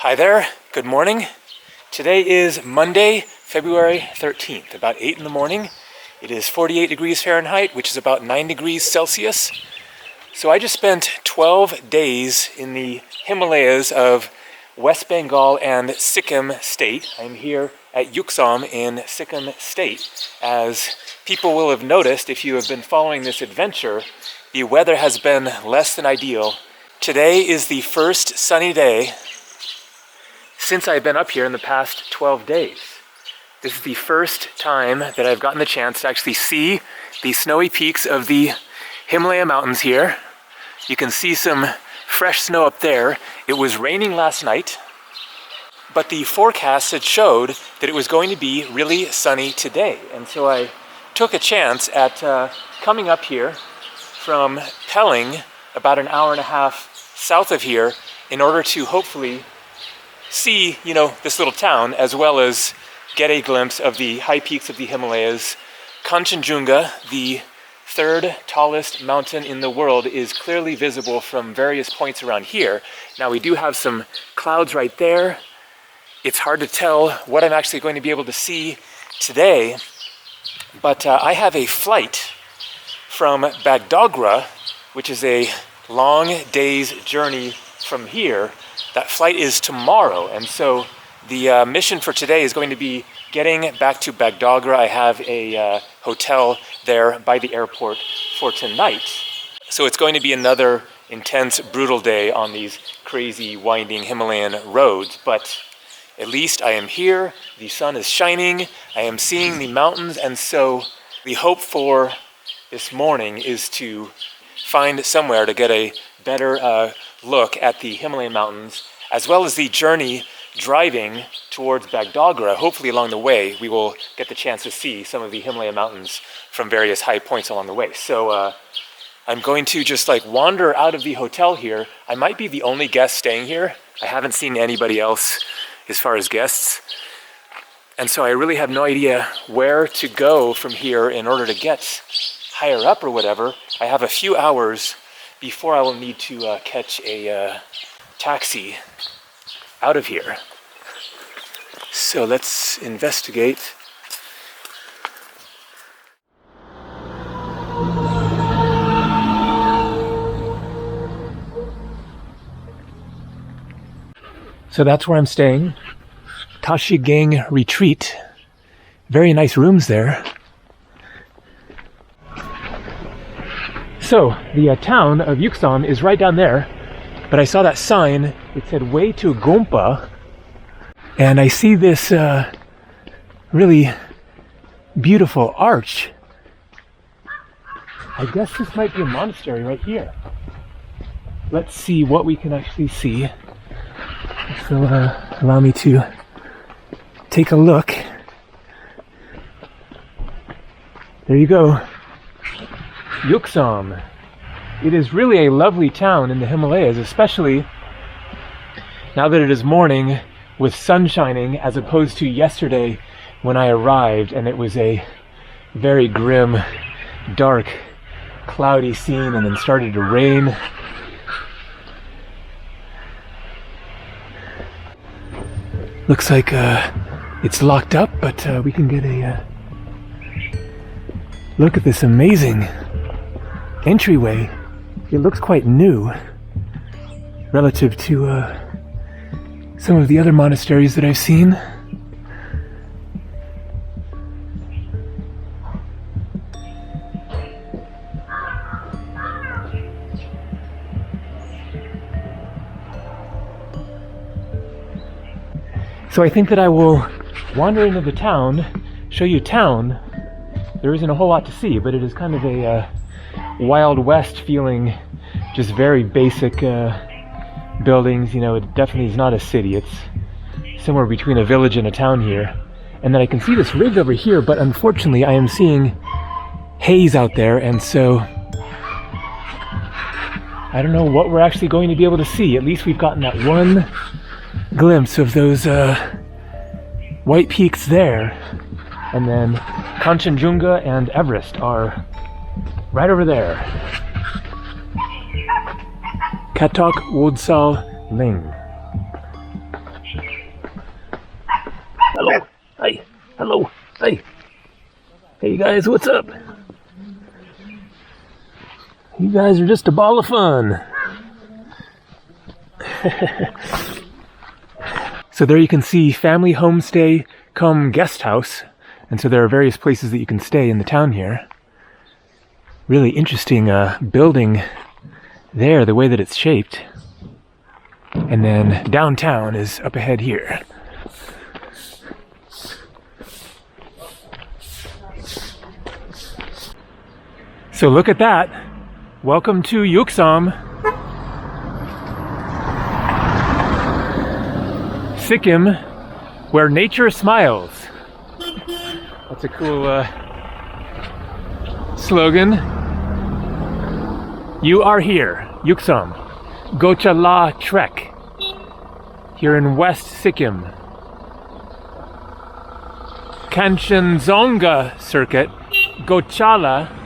Hi there, good morning. Today is Monday, February 13th, about 8 in the morning. It is 48 degrees Fahrenheit, which is about 9 degrees Celsius. So I just spent 12 days in the Himalayas of West Bengal and Sikkim state. I'm here at Yuksom in Sikkim state. As people will have noticed, if you have been following this adventure, the weather has been less than ideal. Today is the first sunny day since I've been up here in the past 12 days. This is the first time that I've gotten the chance to actually see the snowy peaks of the Himalaya mountains here. You can see some fresh snow up there. It was raining last night, but the forecast had showed that it was going to be really sunny today. And so I took a chance at coming up here from Pelling, about an hour and a half south of here, in order to hopefully see, this little town, as well as get a glimpse of the high peaks of the Himalayas. Kanchenjunga, the third tallest mountain in the world, is clearly visible from various points around here. Now we do have some clouds right there. It's hard to tell what I'm actually going to be able to see today, but I have a flight from Bagdogra, which is a long day's journey from here. That flight is tomorrow, and so the mission for today is going to be getting back to Bagdogra. I have a hotel there by the airport for tonight. So it's going to be another intense, brutal day on these crazy, winding Himalayan roads, but at least I am here, the sun is shining, I am seeing the mountains, and so the hope for this morning is to find somewhere to get a better look at the Himalayan mountains, as well as the journey driving towards Bagdogra. Hopefully along the way we will get the chance to see some of the Himalayan mountains from various high points along the way. So I'm going to just wander out of the hotel here. I might be the only guest staying here. I haven't seen anybody else as far as guests. And so I really have no idea where to go from here in order to get higher up or whatever. I have a few hours before I will need to catch a taxi out of here. So let's investigate. So that's where I'm staying. Tashi Gang Retreat. Very nice rooms there. So the town of Yuksom is right down there, but I saw that sign. It said way to Gompa, and I see this really beautiful arch. I guess this might be a monastery right here. Let's see what we can actually see. So allow me to take a look. There you go. Yuksom. It is really a lovely town in the Himalayas, especially now that it is morning with sun shining, as opposed to yesterday when I arrived and it was a very grim, dark, cloudy scene and then started to rain. Looks like it's locked up, but we can get a look at this amazing entryway. It looks quite new relative to some of the other monasteries that I've seen. So I think that I will wander into the town, show you town. There isn't a whole lot to see, but it is kind of a Wild West feeling, just very basic buildings. It definitely is not a city. It's somewhere between a village and a town here. And then I can see this ridge over here, but unfortunately I am seeing haze out there, and so I don't know what we're actually going to be able to see. At least we've gotten that one glimpse of those white peaks there, and then Kanchenjunga and Everest are right over there. Katok Wodsal Ling. Hi. Hello. Hi. Hey guys, what's up? You guys are just a ball of fun. So there you can see family homestay come guest house. And so there are various places that you can stay in the town here. Really interesting building there, the way that it's shaped. And then downtown is up ahead here. So look at that. Welcome to Yuksom, Sikkim, where nature smiles. That's a cool slogan. You are here, Yuksom, Gochala Trek, here in West Sikkim. Kanchenjunga Circuit, Gochala,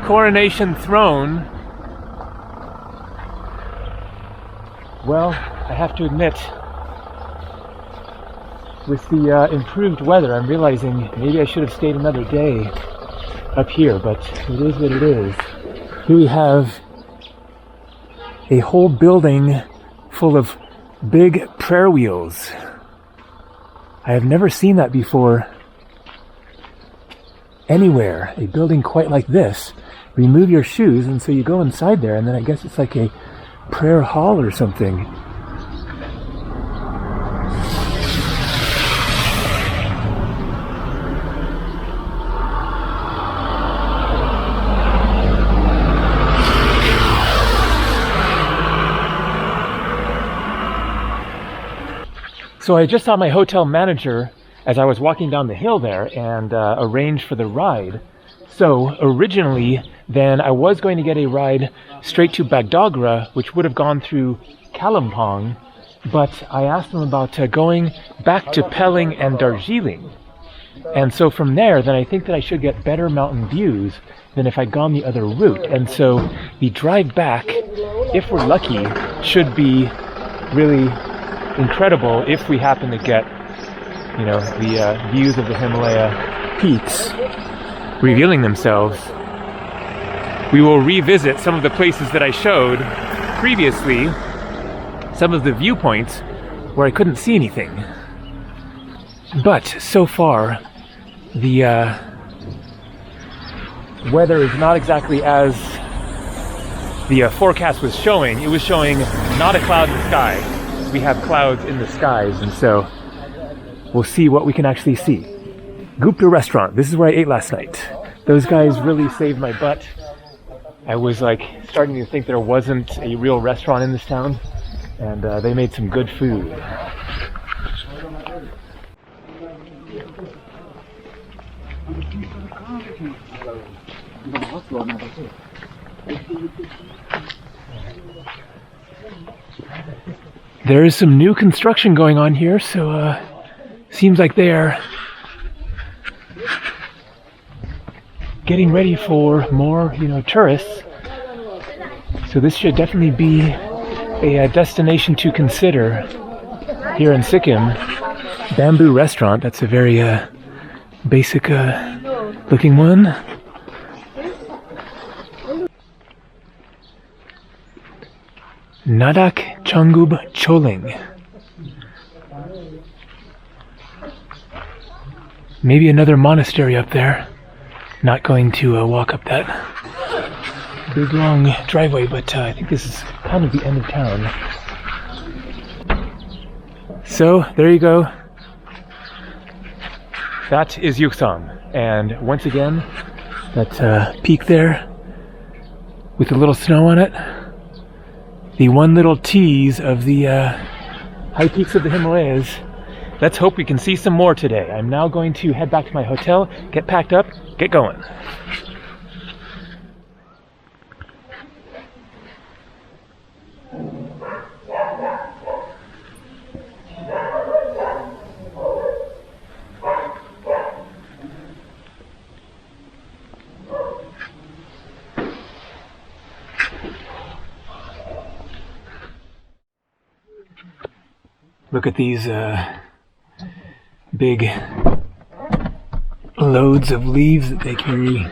Coronation Throne. Well, I have to admit, with the improved weather, I'm realizing maybe I should have stayed another day up here, but it is what it is. Here we have a whole building full of big prayer wheels. I have never seen that before anywhere, a building quite like this. Remove your shoes, and so you go inside there, and then I guess it's like a prayer hall or something. So I just saw my hotel manager as I was walking down the hill there and arranged for the ride. So originally, then I was going to get a ride straight to Bagdogra, which would have gone through Kalimpong, but I asked them about going back to Pelling and Darjeeling. And so from there, then I think that I should get better mountain views than if I'd gone the other route. And so the drive back, if we're lucky, should be really incredible if we happen to get, you know, the views of the Himalaya peaks revealing themselves. We will revisit some of the places that I showed previously, some of the viewpoints where I couldn't see anything. But so far, the weather is not exactly as the forecast was showing. It was showing not a cloud in the sky. We have clouds in the skies, and so we'll see what we can actually see. Gupta restaurant. This is where I ate last night. Those guys really saved my butt. I was like starting to think there wasn't a real restaurant in this town, and they made some good food. There is some new construction going on here, so seems like they are getting ready for more, tourists. So this should definitely be a destination to consider here in Sikkim. Bamboo restaurant, that's a very basic looking one. Nadak Changub Choling. Maybe another monastery up there. Not going to walk up that big long driveway, but I think this is kind of the end of town. So there you go. That is Yuksom, and once again, that peak there with a little snow on it. The one little tease of the high peaks of the Himalayas. Let's hope we can see some more today. I'm now going to head back to my hotel, get packed up, get going. Look at these big loads of leaves that they carry.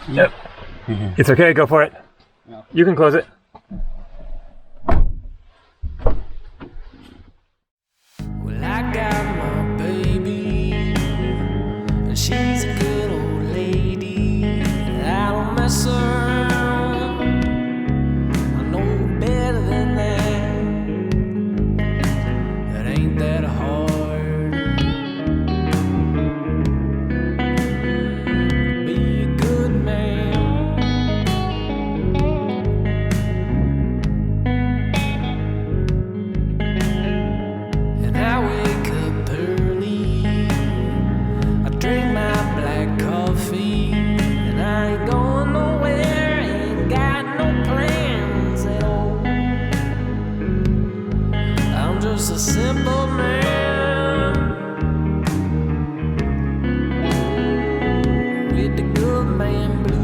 Yep. It's okay, go for it. You can close it. Well, I got my baby, and she's a good old lady. I don't mess around. I know better than that. It ain't that hard. Be a good man. And I wake up early. I drink my black coffee, and I ain't going nowhere. Ain't got no plans at all. I'm just a simple man with the good man blues.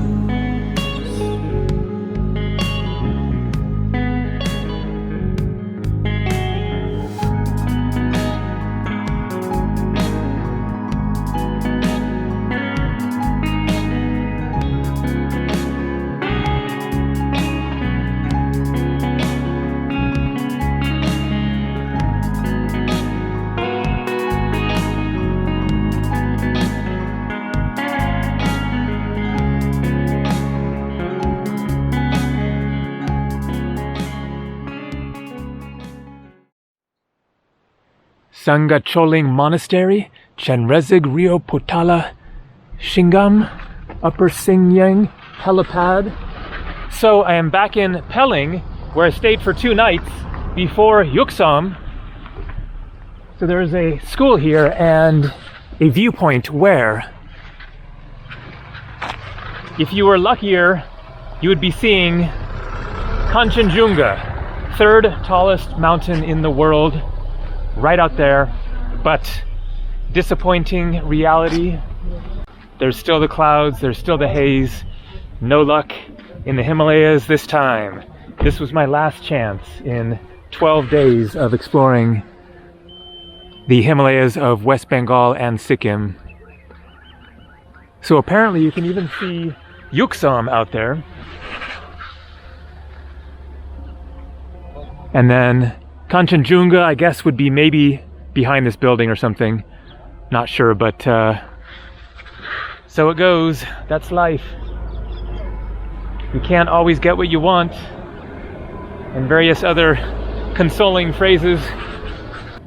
Sangacholing Monastery, Chenrezig Rio Potala, Shingam, Upper Singyang Helipad. So I am back in Pelling, where I stayed for 2 nights before Yuksom. So there is a school here and a viewpoint where, if you were luckier, you would be seeing Kanchenjunga, 3rd tallest mountain in the world, right out there. But disappointing reality, there's still the clouds, there's still the haze. No luck in the Himalayas this time. This was my last chance in 12 days of exploring the Himalayas of West Bengal and Sikkim. So apparently you can even see Yuksom out there. And then Kanchenjunga, I guess, would be maybe behind this building or something. Not sure, but so it goes. That's life. You can't always get what you want. And various other consoling phrases.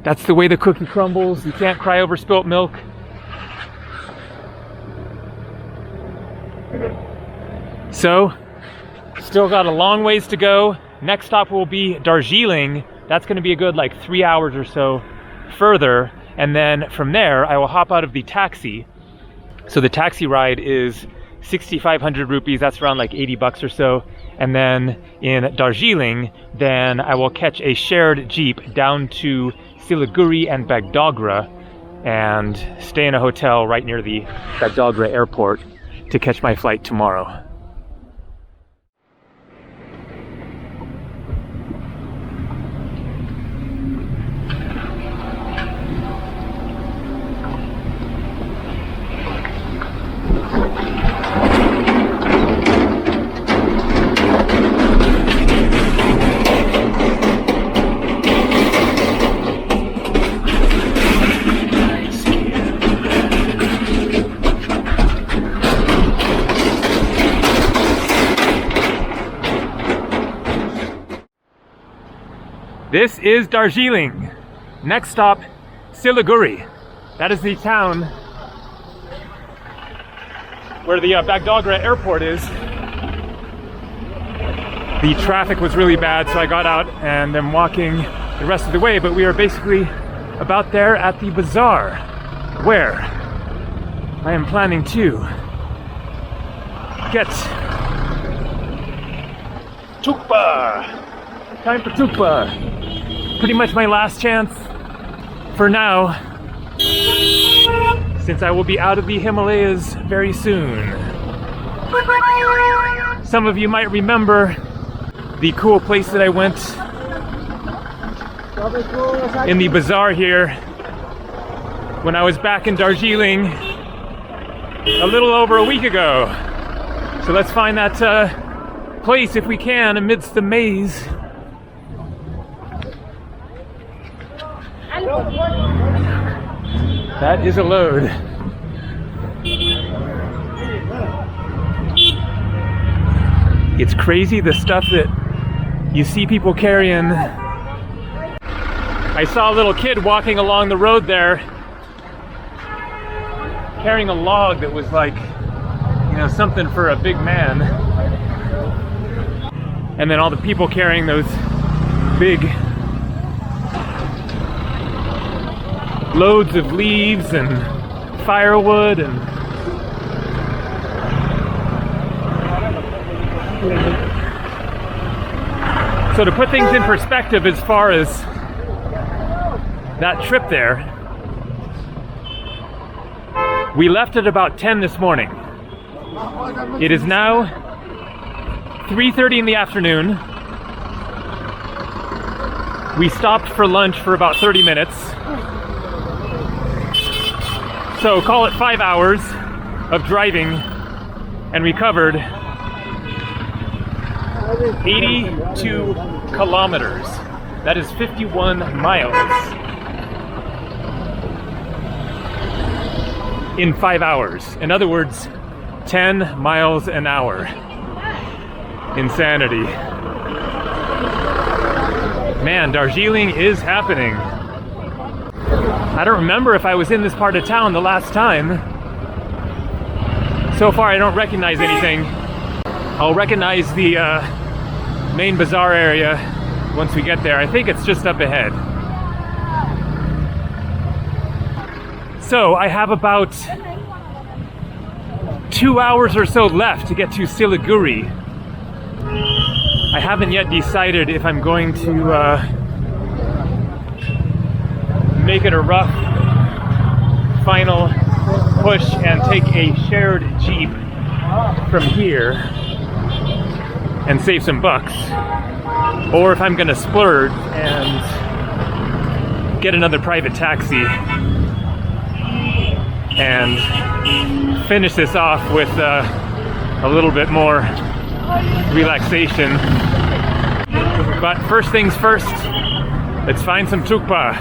That's the way the cookie crumbles. You can't cry over spilt milk. So, still got a long ways to go. Next stop will be Darjeeling. That's going to be a good 3 hours or so further, and then from there I will hop out of the taxi. So the taxi ride is 6,500 rupees, that's around $80 or so, and then in Darjeeling then I will catch a shared jeep down to Siliguri and Bagdogra and stay in a hotel right near the Bagdogra airport to catch my flight tomorrow. This is Darjeeling. Next stop, Siliguri. That is the town where the Bagdogra airport is. The traffic was really bad, so I got out and am walking the rest of the way, but we are basically about there at the bazaar, where I am planning to get tukpa. Time for tukpa. Pretty much my last chance for now, since I will be out of the Himalayas very soon. Some of you might remember the cool place that I went in the bazaar here when I was back in Darjeeling a little over a week ago. So let's find that place if we can amidst the maze. That is a load. It's crazy the stuff that you see people carrying. I saw a little kid walking along the road there carrying a log that was like, you know, something for a big man. And then all the people carrying those big loads of leaves and firewood and so to put things in perspective as far as that trip there, we left at about 10 this morning. It is now 3:30 in the afternoon. We stopped for lunch for about 30 minutes. So call it 5 hours of driving, and we covered 82 kilometers. That is 51 miles in 5 hours. In other words, 10 miles an hour. Insanity. Man, Darjeeling is happening. I don't remember if I was in this part of town the last time. So far I don't recognize anything. I'll recognize the main bazaar area once we get there. I think it's just up ahead. So I have about 2 hours or so left to get to Siliguri. I haven't yet decided if I'm going to make it a rough final push and take a shared jeep from here and save some bucks, or if I'm gonna splurge and get another private taxi and finish this off with a little bit more relaxation. But first things first, let's find some tukpa,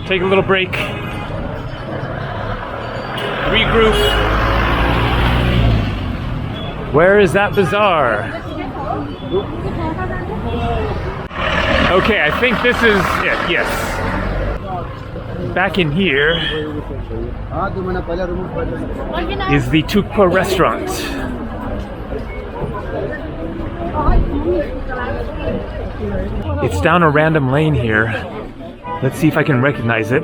take a little break, regroup. Where is that bazaar? Okay, I think this is it, yes. Back in here is the Tukpa restaurant. It's down a random lane here. Let's see if I can recognize it.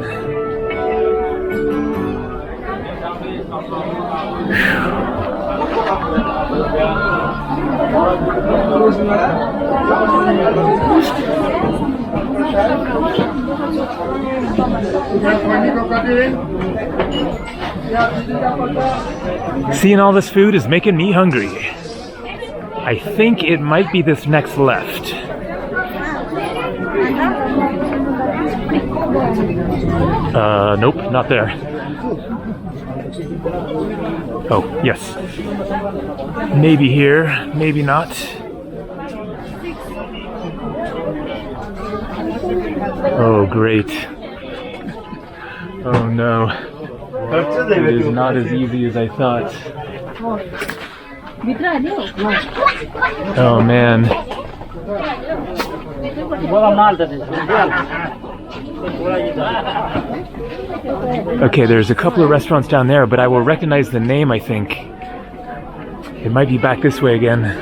Seeing all this food is making me hungry. I think it might be this next left. Nope, not there. Oh, yes. Maybe here, maybe not. Oh, great. Oh no. It is not as easy as I thought. Oh man. Okay, there's a couple of restaurants down there, but I will recognize the name, I think. It might be back this way again.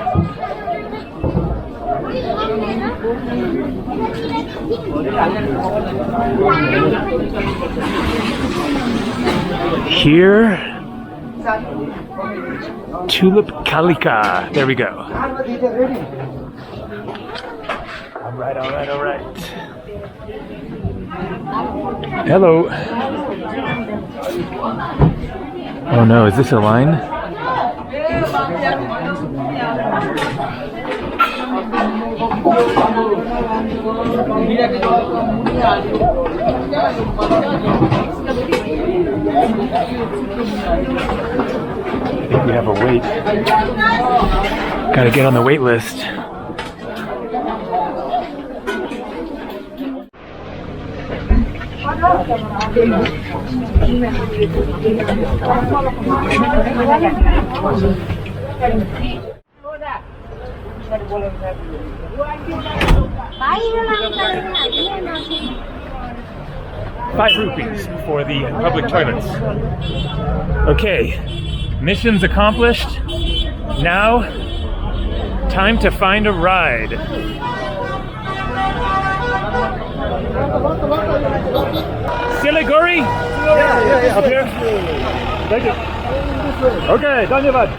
Here, Tulip Kalika. There we go. All right. Hello. Oh no, is this a line? think we have a wait. Gotta get on the wait list. ₹5 for the public toilets. Okay, mission's accomplished. Now, time to find a ride. Siliguri? Yeah. Up here? Thank you. Okay, dhanyavad.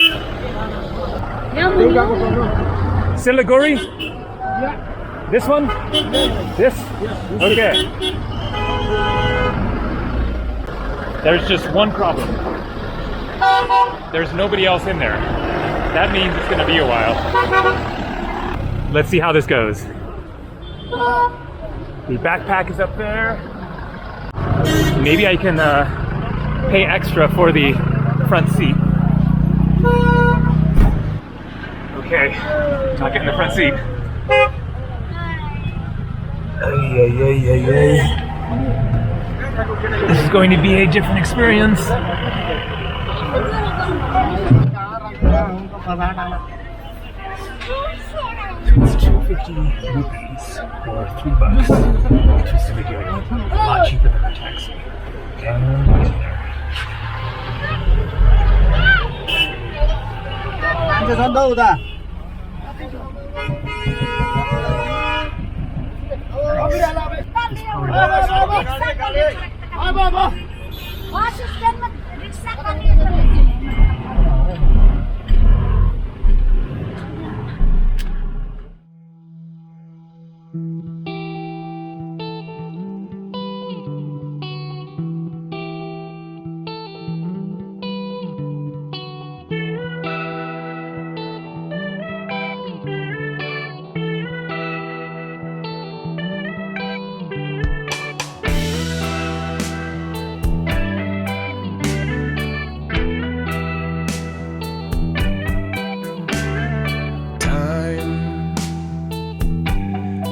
Siliguri? Yeah. This one? This? Okay. There's just one problem. There's nobody else in there. That means it's gonna be a while. Let's see how this goes. The backpack is up there. Maybe I can pay extra for the front seat. Okay, not getting the front seat. This is going to be a different experience. It's 250 rupees or $3, which is a lot cheaper than the taxi. Okay,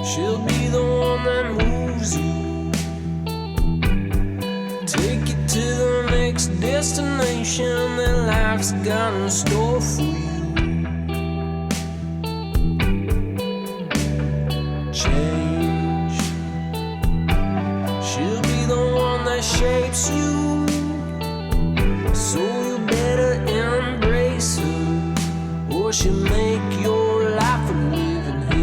She'll be the one that moves you. Take you to the next destination that life's got in store for you. Change. She'll be the one that shapes you. So you better embrace her, or she'll make your life a living hell.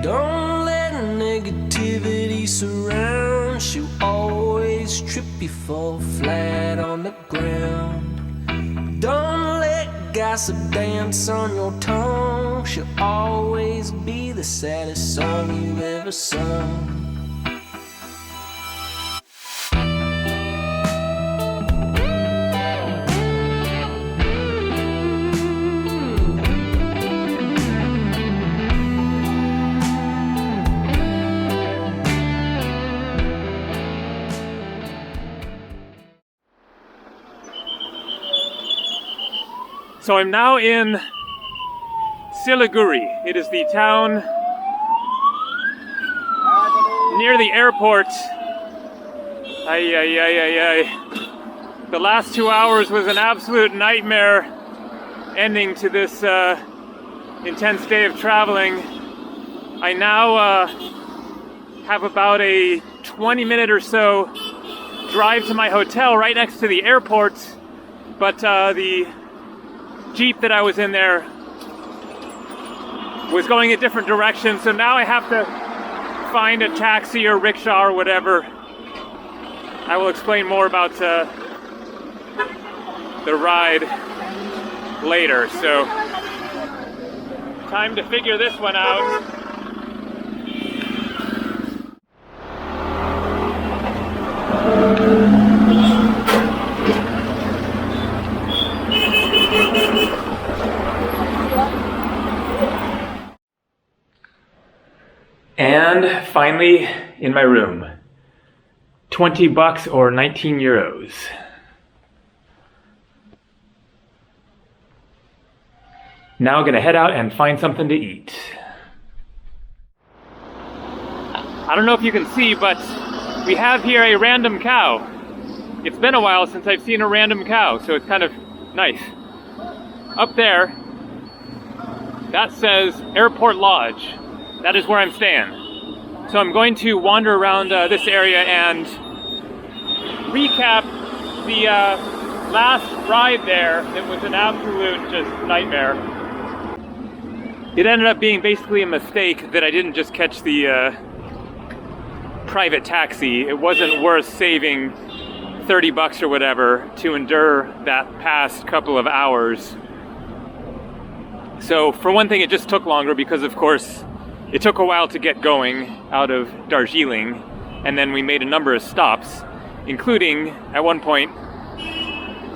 Don't let negativity surround. She'll always trip you fall flat on the ground. Don't let gossip dance on your tongue. She'll always be the saddest song you've ever sung. So I'm now in Siliguri. It is the town near the airport. The last 2 hours was an absolute nightmare ending to this intense day of traveling. I now have about a 20-minute or so drive to my hotel right next to the airport, but the Jeep that I was in there was going a different direction, so now I have to find a taxi or rickshaw or whatever. I will explain more about the ride later, so time to figure this one out. finally in my room. 20 bucks or 19 euros. Now gonna head out and find something to eat. I don't know if you can see, but we have here a random cow. It's been a while since I've seen a random cow, so it's kind of nice. Up there, that says Airport Lodge. That is where I'm staying. So I'm going to wander around this area and recap the last ride there. It was an absolute just nightmare. It ended up being basically a mistake that I didn't just catch the private taxi. It wasn't worth saving 30 bucks or whatever to endure that past couple of hours. So for one thing, it just took longer because, of course, it took a while to get going out of Darjeeling, and then we made a number of stops, including, at one point,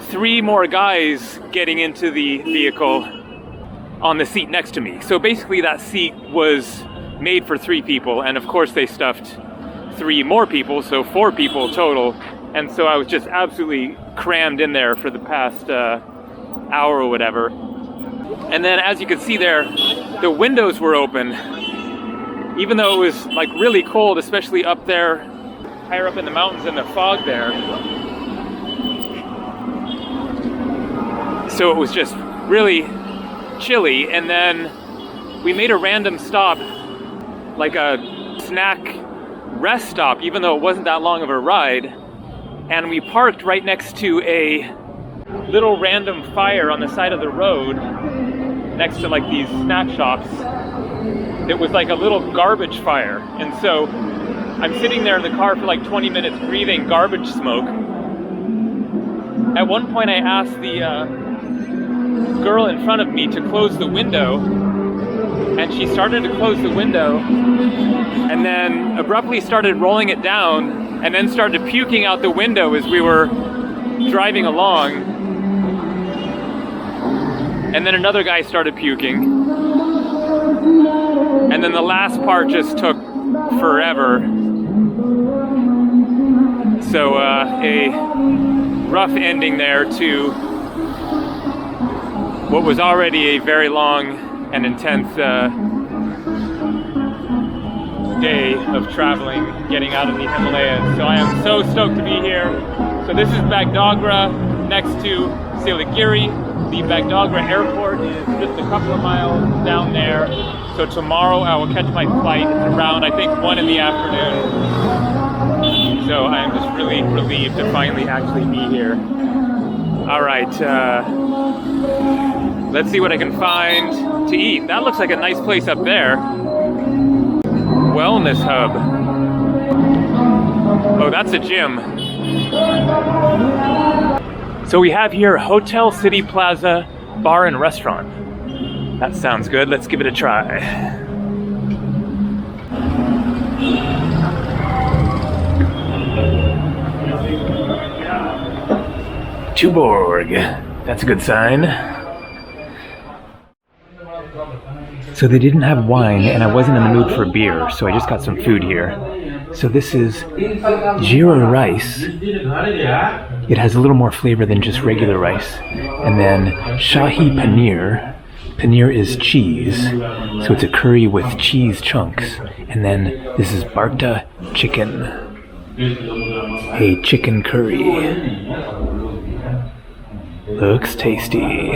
3 more guys getting into the vehicle on the seat next to me. So basically that seat was made for 3 people, and of course they stuffed 3 more people, so 4 people total. And so I was just absolutely crammed in there for the past hour or whatever. And then, as you can see there, the windows were open, even though it was like really cold, especially up there, higher up in the mountains in the fog there. So it was just really chilly. And then we made a random stop, like a snack rest stop, even though it wasn't that long of a ride. And we parked right next to a little random fire on the side of the road, next to like these snack shops. It was like a little garbage fire. And so I'm sitting there in the car for like 20 minutes breathing garbage smoke. At one point I asked the girl in front of me to close the window, and she started to close the window and then abruptly started rolling it down and then started puking out the window as we were driving along. And then another guy started puking. And then the last part just took forever. So a rough ending there to what was already a very long and intense day of traveling, getting out of the Himalayas. So I am so stoked to be here. So this is Bagdogra, next to Siliguri. The Bagdogra airport is just a couple of miles down there. So tomorrow I will catch my flight around, I think, 1 in the afternoon. So I am just really relieved to finally actually be here. All right, let's see what I can find to eat. That looks like a nice place up there. Wellness hub. Oh, that's a gym. So we have here Hotel City Plaza Bar and Restaurant. That sounds good. Let's give it a try. Tuborg. That's a good sign. So they didn't have wine, and I wasn't in the mood for beer, so I just got some food here. So this is Jeera rice. It has a little more flavor than just regular rice. And then Shahi Paneer. Paneer is cheese, so it's a curry with cheese chunks. And then this is Barta chicken. A chicken curry. Looks tasty.